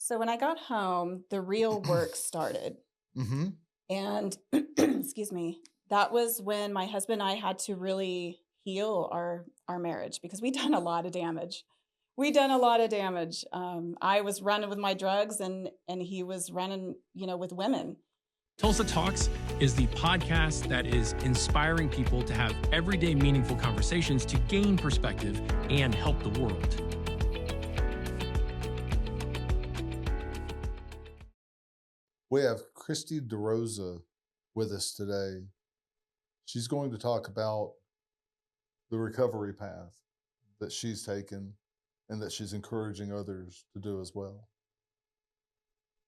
So when I got home, the real work started. Mm-hmm. And excuse me, that was when my husband and I had to really heal our marriage because we done a lot of damage. We done a lot of damage. I was running with my drugs and he was running, with women. Tulsa Talks is the podcast that is inspiring people to have everyday meaningful conversations to gain perspective and help the world. We have Kristy Da Rosa with us today. She's going to talk about the recovery path that she's taken and that she's encouraging others to do as well.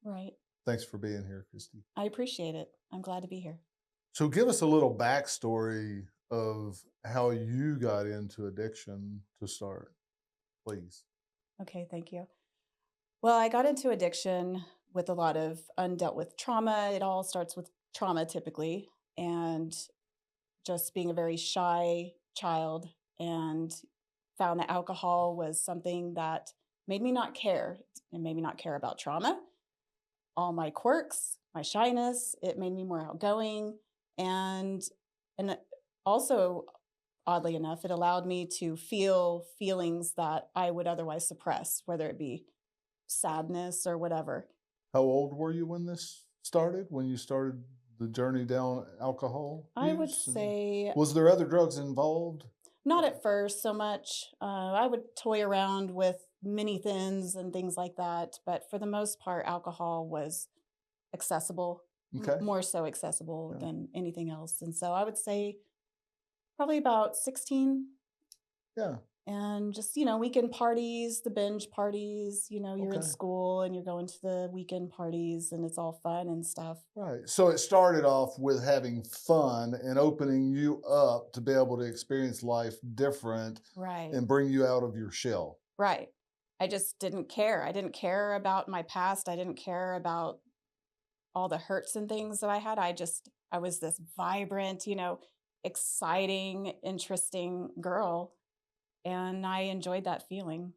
Right. Thanks for being here, Kristy. I appreciate it. I'm glad to be here. So give us a little backstory of how you got into addiction to start, please. Okay, thank you. Well, I got into addiction with a lot of undealt with trauma. It all starts with trauma typically, and just being a very shy child, and found that alcohol was something that made me not care. It made me not care about trauma, all my quirks, my shyness. It made me more outgoing, and also, oddly enough, it allowed me to feel feelings that I would otherwise suppress, whether it be sadness or whatever. How old were you when this started, when you started the journey down alcohol I would use? say Was there other drugs involved? not at first so much. I would toy around with mini thins and things like that, but for the most part, alcohol was accessible, Okay. more so accessible Yeah. than anything else. And so I would say probably about 16. Yeah. And just, weekend parties, the binge parties, you're in Okay. school and you're going to the weekend parties and it's all fun and stuff. Right. So it started off with having fun and opening you up to be able to experience life different Right. and bring you out of your shell. Right. I just didn't care. I didn't care about my past. I didn't care about all the hurts and things that I had. I was this vibrant, exciting, interesting girl. And I enjoyed that feeling.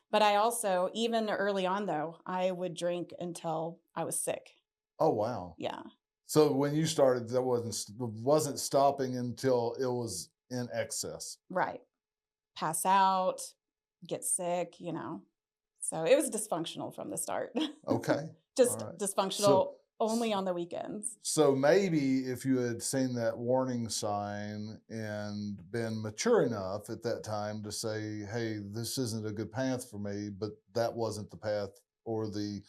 But I also, even early on though, I would drink until I was sick. Oh, wow. Yeah. So when you started, that wasn't stopping until it was in excess. Right. Pass out, get sick, So it was dysfunctional from the start. Okay. Just All right. dysfunctional only on the weekends. So maybe if you had seen that warning sign and been mature enough at that time to say, hey, this isn't a good path for me, but that wasn't the path or the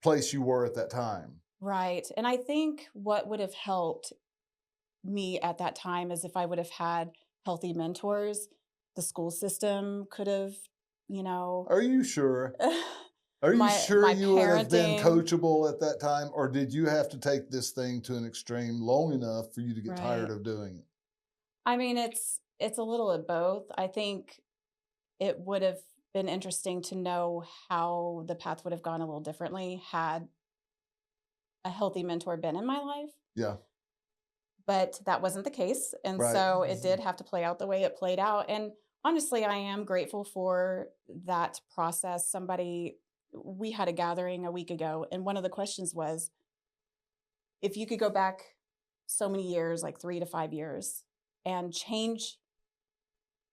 place you were at that time. Right. And I think what would have helped me at that time is if I would have had healthy mentors. The school system could have, Are you sure? Are you my sure you would have been parenting. coachable at that time, or did you have to take this thing to an extreme long enough for you to get tired Right. of doing it? I mean, it's a little of both. I think it would have been interesting to know how the path would have gone a little differently had a healthy mentor been in my life, Yeah, but that wasn't the case. And right. so it did have to play out the way it played out. And honestly, I am grateful for that process. We had a gathering a week ago, and one of the questions was, if you could go back so many years, like 3 to 5 years, and change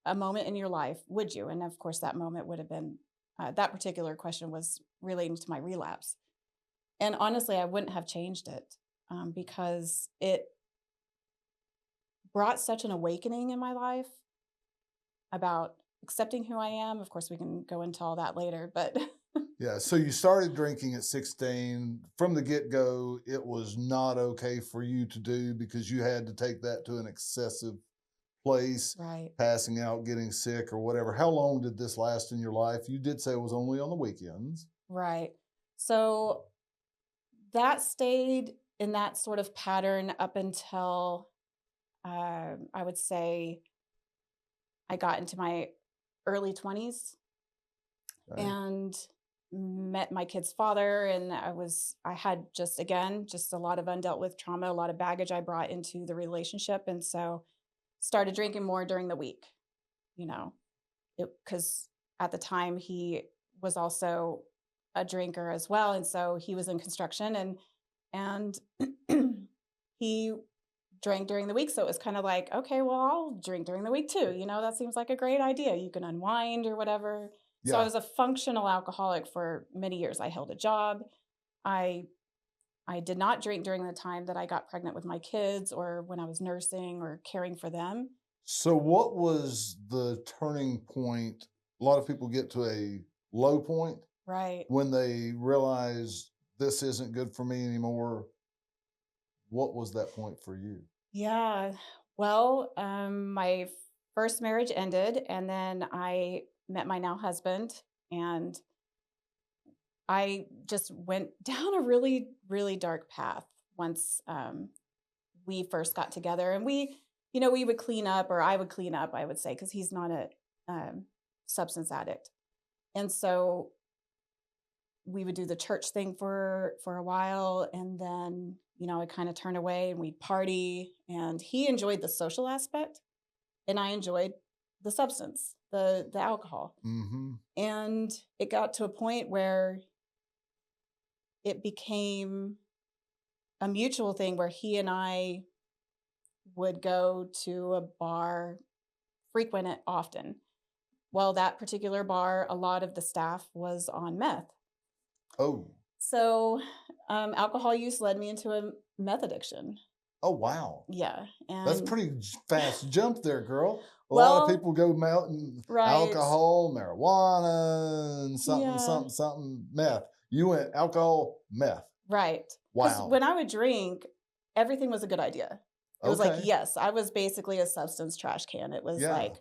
a moment in your life, would you? And of course, that moment would have been, that particular question was relating to my relapse. And honestly, I wouldn't have changed it because it brought such an awakening in my life about accepting who I am. Of course, we can go into all that later, but Yeah, so you started drinking at 16. From the get-go, it was not okay for you to do because you had to take that to an excessive place, right. passing out, getting sick, or whatever. How long did this last in your life? You did say it was only on the weekends. Right. So that stayed in that sort of pattern up until I would say I got into my early 20s Okay. and met my kid's father. And I had just a lot of undealt with trauma, a lot of baggage I brought into the relationship. And so started drinking more during the week, because at the time he was also a drinker as well. And so he was in construction and he drank during the week. So it was kind of like, okay, well, I'll drink during the week too. That seems like a great idea. You can unwind or whatever. So I Yeah. was a functional alcoholic for many years. I held a job. I did not drink during the time that I got pregnant with my kids or when I was nursing or caring for them. So what was the turning point? A lot of people get to a low point Right. when they realize this isn't good for me anymore. What was that point for you? Yeah. Well, my first marriage ended, and then I met my now husband, and I just went down a really, really dark path once we first got together. And we would clean up, or I would clean up, I would say, because he's not a substance addict. And so we would do the church thing for a while, and then I kind of turn away and we'd party, and he enjoyed the social aspect and I enjoyed the substance, the alcohol. Mm-hmm. And it got to a point where it became a mutual thing where he and I would go to a bar, frequent it often. Well, that particular bar, a lot of the staff was on meth. Oh. So alcohol use led me into a meth addiction. Oh, wow. Yeah. That's And pretty fast jump there, girl. A lot well, of people go mountain right. alcohol, marijuana, and something, Yeah. something, meth. You went alcohol, meth. Right. Because Wow. when I would drink, everything was a good idea. It was like, Okay. yes, I was basically a substance trash can. It was Yeah. like,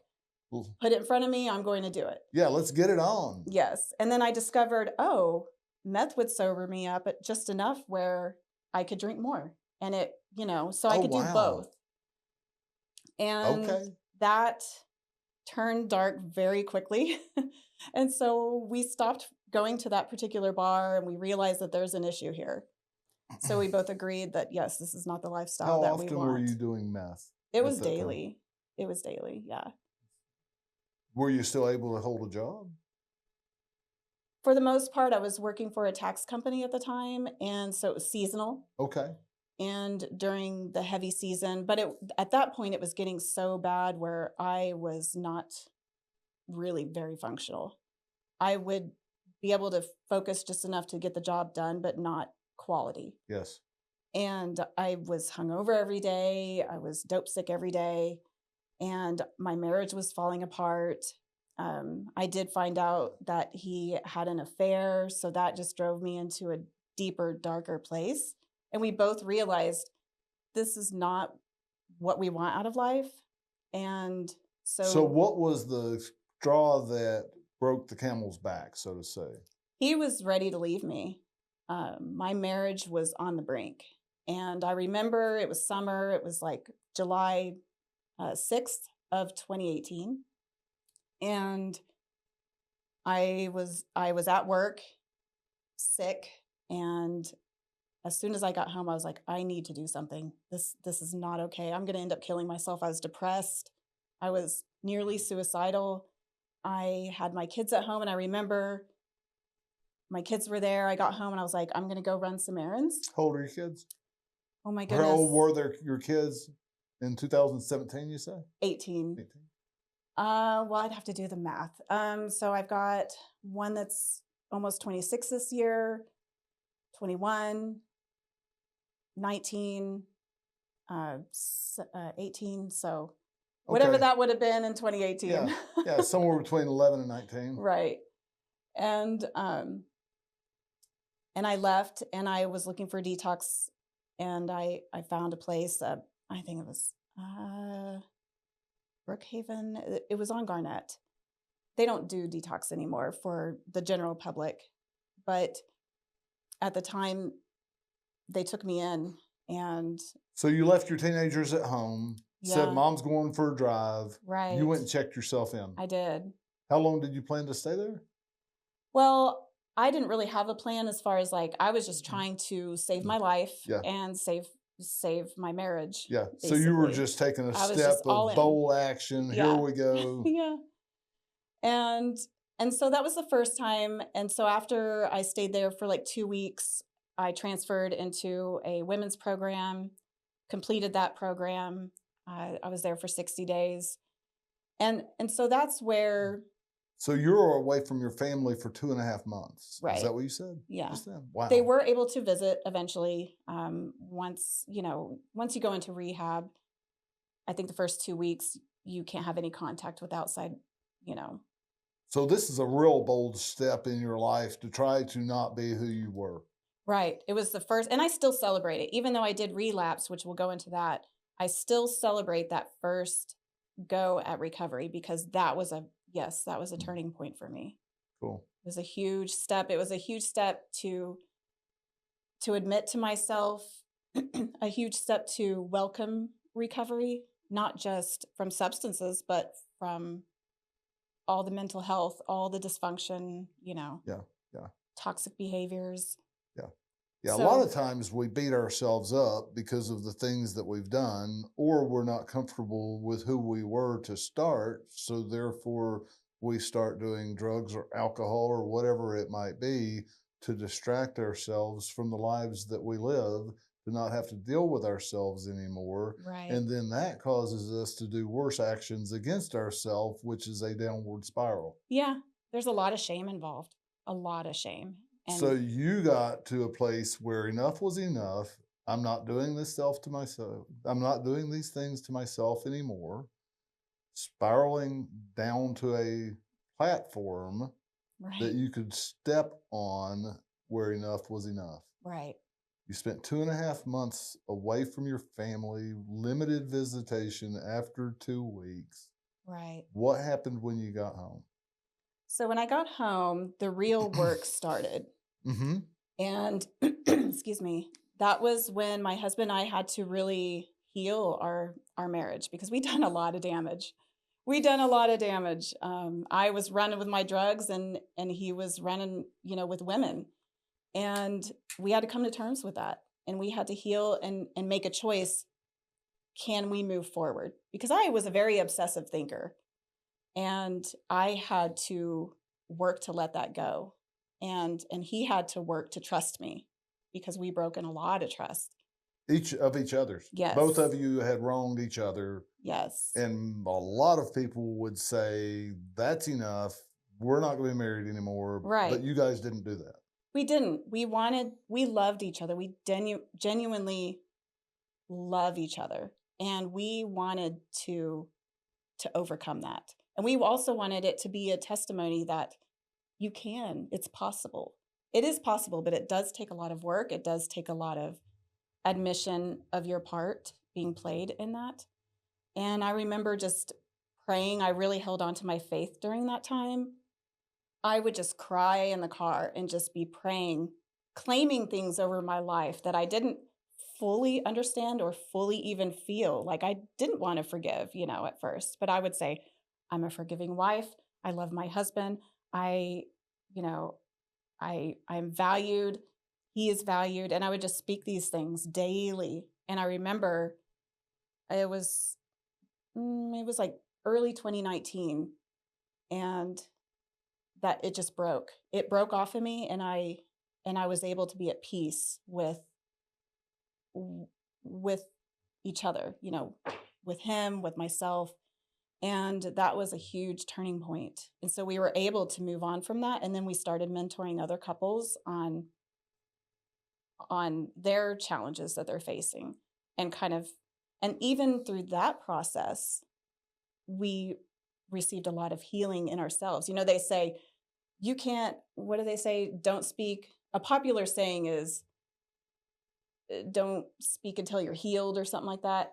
Well, put it in front of me, I'm going to do it. yeah, let's get it on. Yes. And then I discovered, oh, meth would sober me up at just enough where I could drink more. And it, so I Oh, could do wow. both. And Okay. that turned dark very quickly. And so we stopped going to that particular bar and we realized that there's an issue here. So we both agreed that, yes, this is not the lifestyle How that we often want. were you doing meth It at was that time? daily. It was daily, yeah. Were you still able to hold a job? For the most part, I was working for a tax company at the time, and so it was seasonal. Okay. And during the heavy season, but at that point, it was getting so bad where I was not really very functional. I would be able to focus just enough to get the job done, but not quality. Yes. And I was hungover every day. I was dope sick every day. And my marriage was falling apart. I did find out that he had an affair. So that just drove me into a deeper, darker place. And we both realized this is not what we want out of life. And So what was the straw that broke the camel's back, so to say? he was ready to leave me. My marriage was on the brink. And I remember it was summer. It was like July 6th of 2018. And I was at work, sick, and as soon as I got home, I was like, I need to do something. This is not okay. I'm going to end up killing myself. I was depressed. I was nearly suicidal. I had my kids at home, and I remember my kids were there. I got home, and I was like, I'm going to go run some errands. How old are your kids? Oh, my How goodness. old were your kids in 2017, you say? 18. 18. Well, I'd have to do the math. So I've got one that's almost 26 this year, 21, 19, 18. So whatever Okay. that would have been in 2018. Yeah. Yeah, somewhere between 11 and 19. Right. And I left and I was looking for detox, and I found a place, I think it was Brookhaven. It was on Garnett. They don't do detox anymore for the general public, but at the time they took me in. And So you left your teenagers at home, yeah, said mom's going for a drive. right. You went and checked yourself in. I did. How long did you plan to stay there? Well, I didn't really have a plan as far as like, I was just trying to save my life Yeah. and save my marriage. Yeah. So you were basically. just taking a I was step just all of in. bold action. Yeah. Here we go. Yeah. And And so that was the first time. And so after I stayed there for like 2 weeks, I transferred into a women's program, completed that program. I was there for 60 days. And so that's where, So you're away from your family for 2.5 months. Is right. that what you said? Yeah. Just then? They Wow. were able to visit eventually. Once you go into rehab, I think the first 2 weeks, you can't have any contact with outside, you know. So this is a real bold step in your life to try to not be who you were. Right. It was the first, and I still celebrate it. Even though I did relapse, which we'll go into that, I still celebrate that first go at recovery because that was a Mm, turning point for me. cool. It was a huge step. It was a huge step to admit to myself, a huge step to welcome recovery, not just from substances, but from all the mental health, all the dysfunction, Yeah. Yeah. toxic behaviors. Yeah. Yeah. A lot of So, times we beat ourselves up because of the things that we've done, or we're not comfortable with who we were to start. So therefore, we start doing drugs or alcohol or whatever it might be to distract ourselves from the lives that we live, to not have to deal with ourselves anymore. right. And then that causes us to do worse actions against ourselves, which is a downward spiral. Yeah, there's a lot of shame involved, a lot of shame. So And you got to a place where enough was enough. I'm not doing this self to myself. I'm not doing these things to myself anymore. Spiraling down to a platform that right, you could step on where enough was enough. right. You spent 2.5 months away from your family, limited visitation after 2 weeks. Right. What happened when you got home? So when I got home, the real work started. Mm-hmm. And excuse me, that was when my husband and I had to really heal our marriage because we done a lot of damage. We done a lot of damage. I was running with my drugs, and he was running, with women, and we had to come to terms with that, and we had to heal and make a choice. Can we move forward? Because I was a very obsessive thinker, and I had to work to let that go, and he had to work to trust me because we broken a lot of trust. Each other's. Both Yes. of you had wronged each other. Yes. And a lot of people would say, that's enough. We're not going to be married anymore. But Right. you guys didn't do that. We didn't. We loved each other. We genuinely love each other, and we wanted to overcome that. And we also wanted it to be a testimony that it's possible. It is possible, but it does take a lot of work. It does take a lot of admission of your part being played in that. And I remember just praying. I really held on to my faith during that time. I would just cry in the car and just be praying, claiming things over my life that I didn't fully understand or fully even feel. Like I didn't want to forgive, at first, but I would say, I'm a forgiving wife. I love my husband. I, you know, I'm valued. He is valued. And I would just speak these things daily. And I remember it was like early 2019, and that it just broke. It broke off of me, and I was able to be at peace with each other, with him, with myself. And that was a huge turning point. And so we were able to move on from that. And then we started mentoring other couples on their challenges that they're facing, and even through that process, we received a lot of healing in ourselves. They say, you can't, what do they say? Don't speak. A popular saying is, don't speak until you're healed or something like that.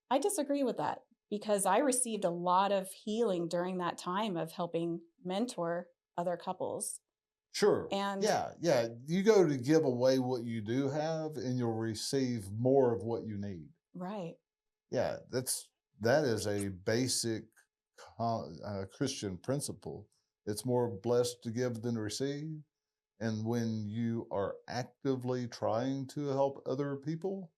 I disagree with that because I received a lot of healing during that time of helping mentor other couples. Sure. And Yeah. Yeah. You go to give away what you do have, and you'll receive more of what you need. right, Yeah. That is a basic Christian principle. It's more blessed to give than to receive. And when you are actively trying to help other people,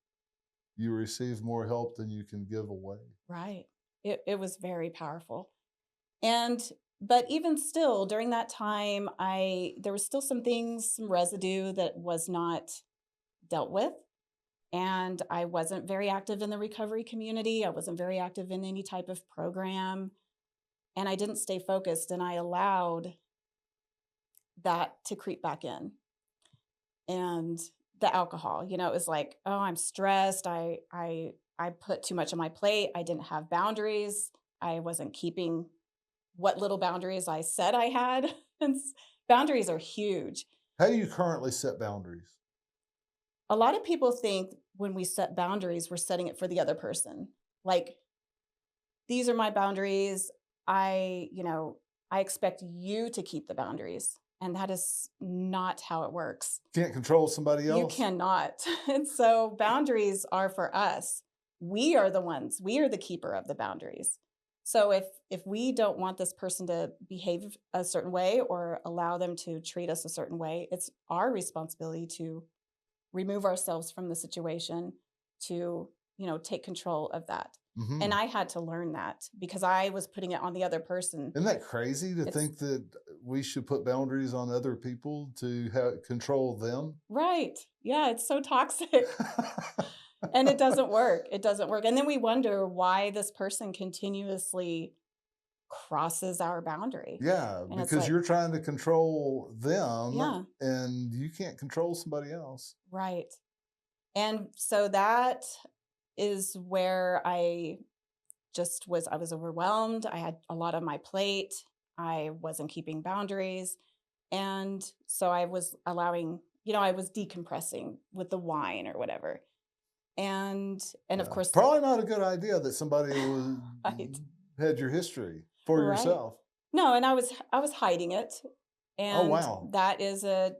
you receive more help than you can give away. right. It was very powerful. And But even still, during that time, there was still some things, some residue that was not dealt with. And I wasn't very active in the recovery community. I wasn't very active in any type of program. And I didn't stay focused, and I allowed that to creep back in. And the alcohol, it was like, oh, I'm stressed. I put too much on my plate. I didn't have boundaries. I wasn't keeping what little boundaries I said I had. And boundaries are huge. How do you currently set boundaries? A lot of people think when we set boundaries, we're setting it for the other person. Like, these are my boundaries. I expect you to keep the boundaries. And that is not how it works. Can't control somebody else? You cannot. And so boundaries are for us. We are the keeper of the boundaries. So if we don't want this person to behave a certain way or allow them to treat us a certain way, it's our responsibility to remove ourselves from the situation, to, take control of that. Mm-hmm. And I had to learn that because I was putting it on the other person. Isn't that crazy to think that we should put boundaries on other people to control them? Right. Yeah, it's so toxic. And it doesn't work. It doesn't work. And then we wonder why this person continuously crosses our boundary. Yeah, And it's because like, you're trying to control them, Yeah. and you can't control somebody else. right. And so that is where I was overwhelmed. I had a lot on my plate. I wasn't keeping boundaries. And so I was allowing, I was decompressing with the wine or whatever. And of Yeah. course, Probably not a good idea that somebody Right. had your history for Right. yourself. No, and I was hiding it. And wow. that is a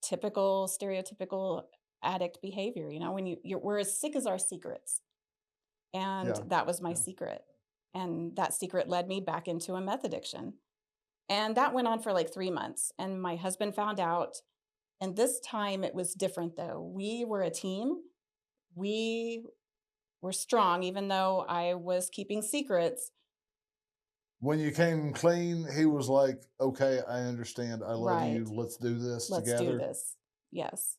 typical, stereotypical addict behavior. When we're as sick as our secrets. And Yeah. that was my secret. And that secret led me back into a meth addiction. And that went on for like 3 months. And my husband found out. And this time it was different, though. We were a team. We were strong, even though I was keeping secrets. When you came clean, he was like, okay, I understand. I love you. Right. Let's do this Let's together. do this. Yes.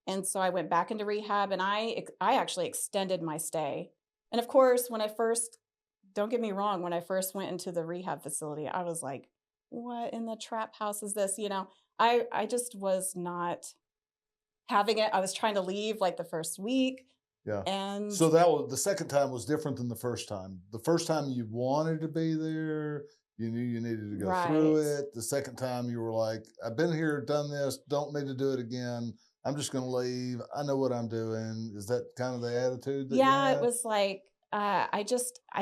And so I went back into rehab, and I actually extended my stay. And of course, don't get me wrong, when I first went into the rehab facility, I was like, what in the trap house is this? I just was not having it. I was trying to leave like the first week. Yeah. And So the second time was different than the first time. The first time you wanted to be there, you knew you needed to go through Right. it. The second time you were like, I've been here, done this, don't need to do it again. I'm just going to leave. I know what I'm doing. Is that kind of the attitude that you Yeah, it had? was like I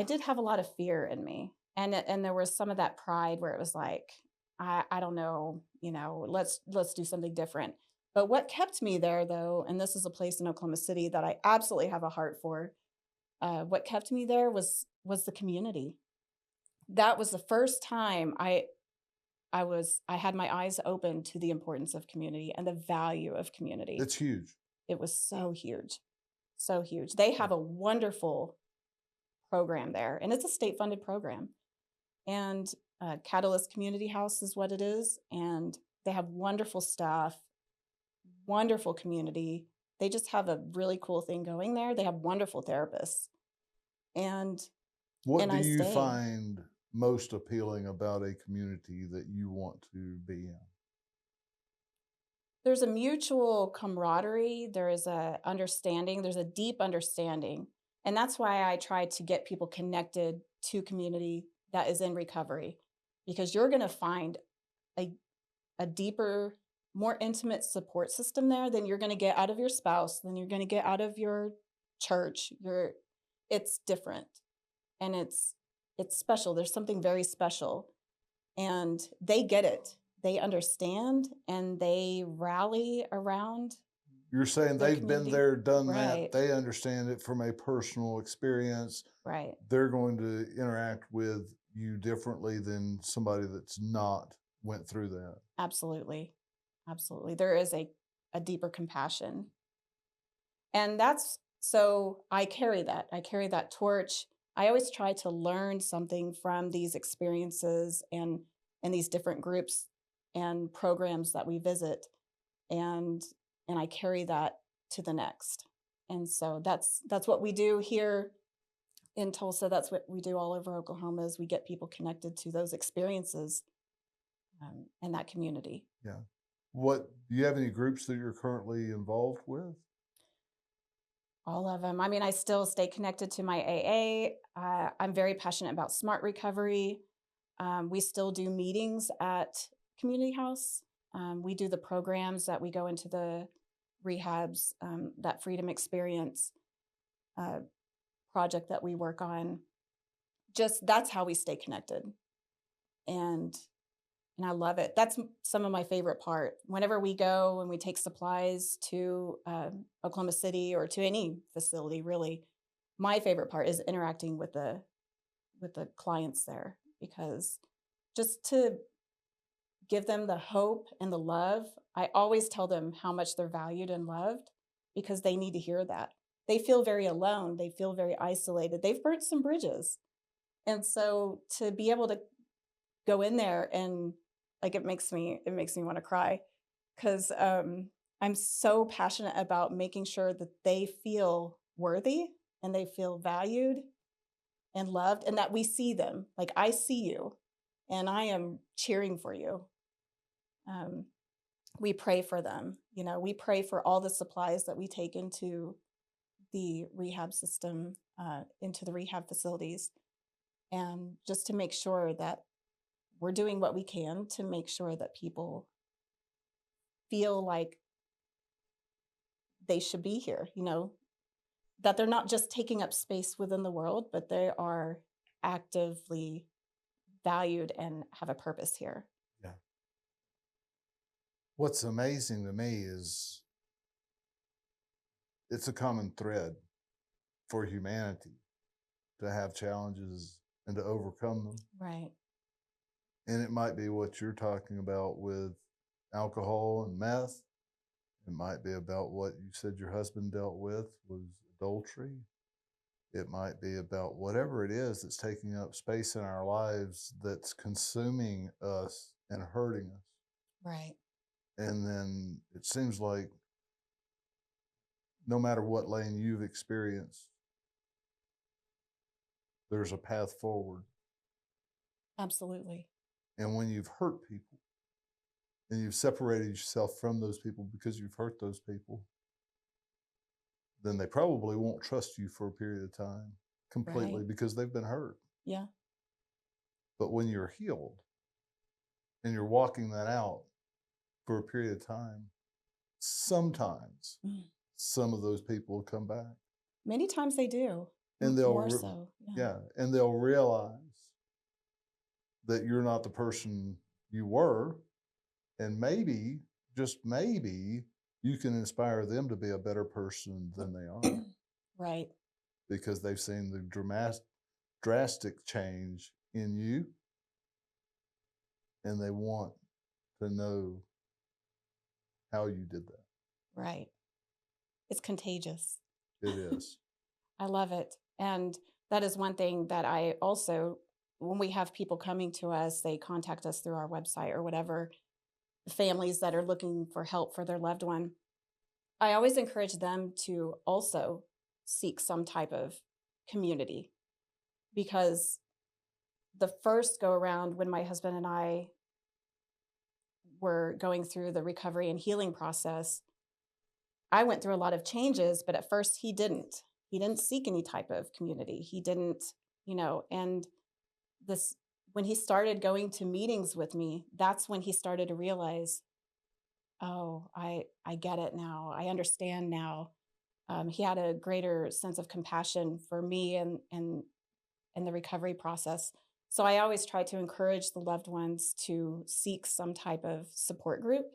did have a lot of fear in me, and there was some of that pride where it was like, I don't know, let's do something different. But what kept me there, though, and this is a place in Oklahoma City that I absolutely have a heart for. What kept me there was the community. That was the first time I had my eyes open to the importance of community and the value of community. It's huge. It was so huge. So huge. They have a wonderful program there, and it's a state-funded program. And Catalyst Community House is what it is, and they have wonderful staff, wonderful community. They just have a really cool thing going there. They have wonderful therapists. And What do I you stayed. find most appealing about a community that you want to be in? There's a mutual camaraderie. There is a understanding. There's a deep understanding. And that's why I try to get people connected to community that is in recovery, because you're going to find a deeper, more intimate support system there than you're going to get out of your spouse, than you're going to get out of your church. It's different, and it's special. There's something very special, and they get it. They understand, and they rally around. You're saying Their they've been community. there, done Right. that. They understand it from a personal experience. Right. They're going to interact with you differently than somebody that's not went through that. Absolutely. Absolutely. There is a deeper compassion. And so I carry that. I carry that torch. I always try to learn something from these experiences and these different groups and programs that we visit, and I carry that to the next. And so that's what we do here in Tulsa. That's what we do all over Oklahoma is we get people connected to those experiences and that community. Yeah. What do you have any groups that you're currently involved with? All of them. I mean, I still stay connected to my AA. I'm very passionate about smart recovery. We still do meetings at Community House. We do the programs that we go into the rehabs, that Freedom Experience project that we work on. Just that's how we stay connected. And I love it. That's some of my favorite part. Whenever we go and we take supplies to Oklahoma City or to any facility, really, my favorite part is interacting with the clients there, because just to give them the hope and the love, I always tell them how much they're valued and loved, because they need to hear that. They feel very alone. They feel very isolated. They've burnt some bridges. And so to be able to go in there and like it makes me want to cry, because I'm so passionate about making sure that they feel worthy and they feel valued and loved, and that we see them. Like, I see you and I am cheering for you. We pray for them. We pray for all the supplies that we take into the rehab system, into the rehab facilities, and just to make sure that we're doing what we can to make sure that people feel like they should be here, that they're not just taking up space within the world, but they are actively valued and have a purpose here. Yeah. What's amazing to me is it's a common thread for humanity to have challenges and to overcome them. Right. And it might be what you're talking about with alcohol and meth. It might be about what you said your husband dealt with was adultery. It might be about whatever it is that's taking up space in our lives that's consuming us and hurting us. Right. And then it seems like no matter what lane you've experienced, there's a path forward. Absolutely. And when you've hurt people and you've separated yourself from those people because you've hurt those people, then they probably won't trust you for a period of time completely, Right. because they've been hurt. Yeah. But when you're healed and you're walking that out for a period of time, sometimes some of those people will come back. Many times they do. And they'll more so. Yeah, and they'll realize that you're not the person you were, and maybe, just maybe, you can inspire them to be a better person than they are. Right. Because they've seen the drastic change in you, and they want to know how you did that. Right. It's contagious. It is. I love it. And that is one thing that I also, when we have people coming to us, they contact us through our website or whatever, families that are looking for help for their loved one. I always encourage them to also seek some type of community, because the first go around when my husband and I were going through the recovery and healing process, I went through a lot of changes, but at first he didn't seek any type of community. He didn't, and this, when he started going to meetings with me, that's when he started to realize, oh, I get it now. I understand now. He had a greater sense of compassion for me and the recovery process. So I always try to encourage the loved ones to seek some type of support group.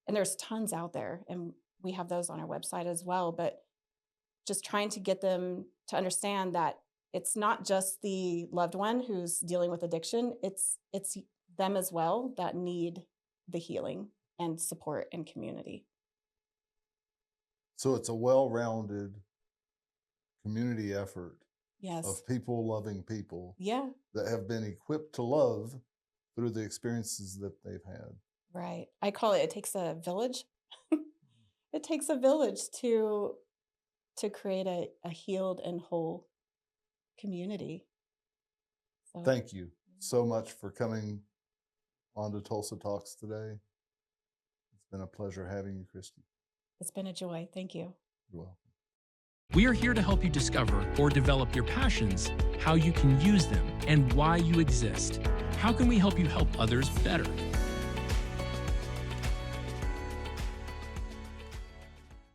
And there's tons out there, and we have those on our website as well. But just trying to get them to understand that it's not just the loved one who's dealing with addiction, it's them as well that need the healing and support and community. So it's a well-rounded community effort Yes. of people loving people Yeah. that have been equipped to love through the experiences that they've had. Right. I call it takes a village. It takes a village to create a healed and whole community. So Thank you so much for coming on to Tulsa Talks today. It's been a pleasure having you, Christy. it's been a joy. Thank you. You're welcome. We are here to help you discover or develop your passions, how you can use them, and why you exist. How can we help you help others better?